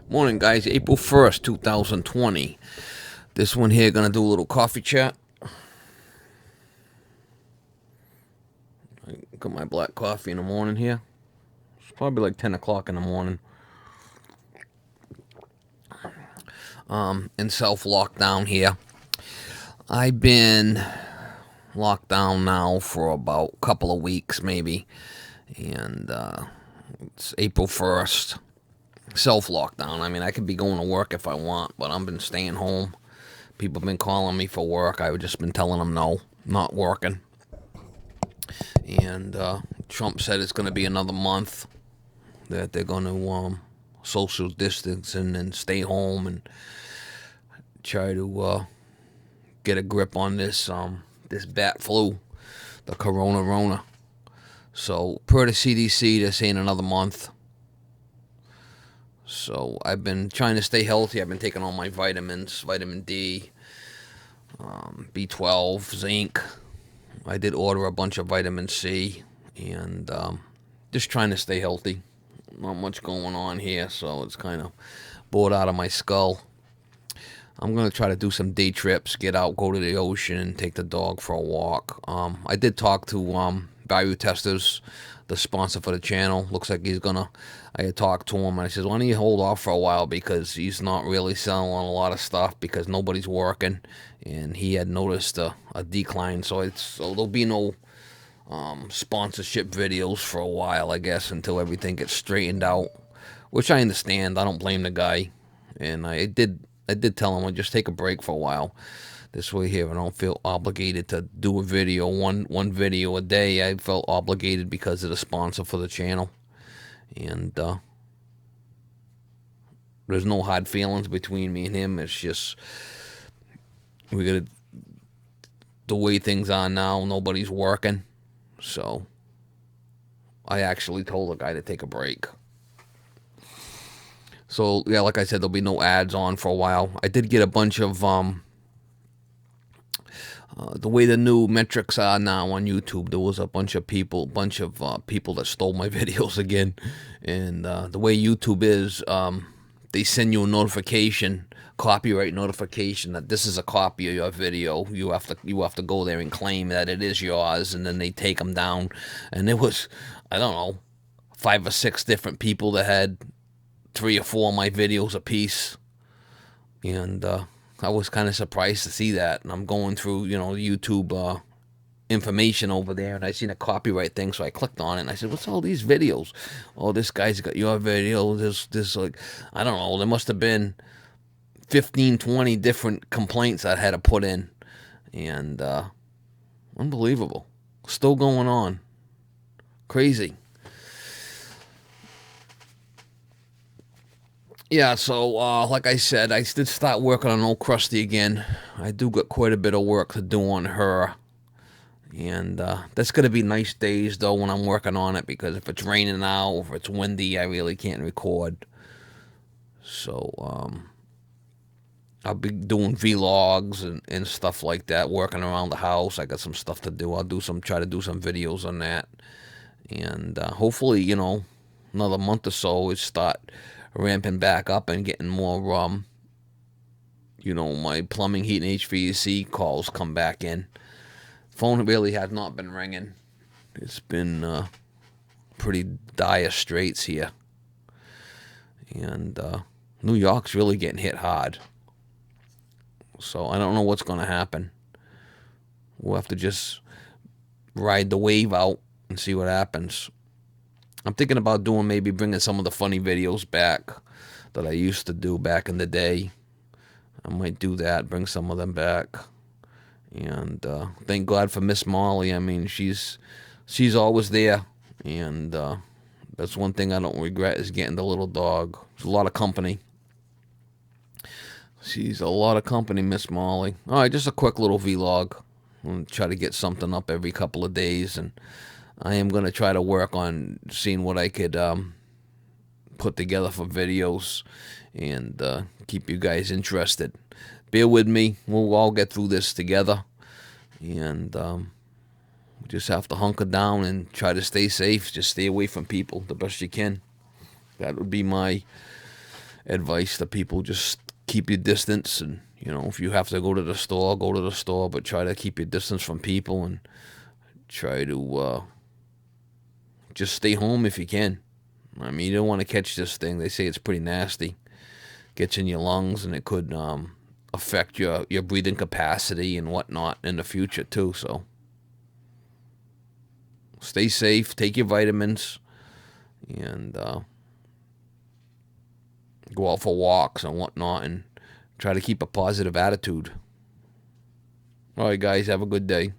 Morning, guys. April 1st, 2020. This one here, gonna do a little coffee chat. I got my black coffee in the morning here. It's probably like 10 o'clock in the morning. In self-lockdown here. I've been locked down now for about a couple of weeks, maybe. And it's April 1st. Self-lockdown. I mean, I could be going to work if I want, but I've been staying home. People have been calling me for work. I've just been telling them no, not working. And Trump said it's going to be another month that they're going to social distance and stay home and try to get a grip on this bat flu, the corona. So per the CDC, they're saying another month. So I've been trying to stay healthy. I've been taking all my vitamins, vitamin D, B12, zinc. I did order a bunch of vitamin C, and just trying to stay healthy. Not much going on here, so it's kind of bored out of my skull. I'm going to try to do some day trips, get out, go to the ocean, take the dog for a walk. I did talk to Value Testers, the sponsor for the channel. Looks like he's going to, I had talked to him, and I said, why don't you hold off for a while, because he's not really selling a lot of stuff because nobody's working, and he had noticed a decline. So there'll be no sponsorship videos for a while, I guess, until everything gets straightened out, which I understand. I don't blame the guy, and I did tell him I'd just take a break for a while. This way here, I don't feel obligated to do a video, one video a day. I felt obligated because of the sponsor for the channel. And there's no hard feelings between me and him. It's just, we got the way things are now, nobody's working. So I actually told the guy to take a break. So, yeah, like I said, there'll be no ads on for a while. I did get a bunch of, the way the new metrics are now on YouTube, there was a bunch of people that stole my videos again. And the way YouTube is, they send you a notification, copyright notification, that this is a copy of your video. You have to go there and claim that it is yours, and then they take them down. And there was, I don't know, 5 or 6 different people that had 3 or 4 of my videos a piece, and I was kind of surprised to see that. And I'm going through, YouTube information over there, and I seen a copyright thing, so I clicked on it, and I said, what's all these videos? Oh, this guy's got your video, this like, I don't know, there must have been 15, 20 different complaints I had to put in, and unbelievable. Still going on. Crazy. Yeah, so like I said, I did start working on Old Krusty again. I do got quite a bit of work to do on her. And that's going to be nice days, though, when I'm working on it, because if it's raining out, or if it's windy, I really can't record. So I'll be doing vlogs and stuff like that, working around the house. I got some stuff to do. I'll try to do some videos on that. And hopefully, another month or so, it start ramping back up and getting more, my plumbing, heat, and HVAC calls come back in. Phone really has not been ringing. It's been pretty dire straits here. And New York's really getting hit hard. So I don't know what's going to happen. We'll have to just ride the wave out and see what happens. I'm thinking about maybe bringing some of the funny videos back that I used to do back in the day. I might do that, bring some of them back. And thank God for Miss Molly. I mean, she's always there. And that's one thing I don't regret, is getting the little dog. It's a lot of company. She's a lot of company, Miss Molly. All right, just a quick little vlog. I'll try to get something up every couple of days, and I am going to try to work on seeing what I could put together for videos and keep you guys interested. Bear with me. We'll all get through this together. And we just have to hunker down and try to stay safe. Just stay away from people the best you can. That would be my advice to people. Just keep your distance, and if you have to go to the store, go to the store, but try to keep your distance from people, and try to just stay home if you can. I mean, you don't want to catch this thing. They say it's pretty nasty. Gets in your lungs, and it could affect your breathing capacity and whatnot in the future too. So stay safe, take your vitamins, and go out for walks and whatnot, and try to keep a positive attitude. All right, guys, have a good day.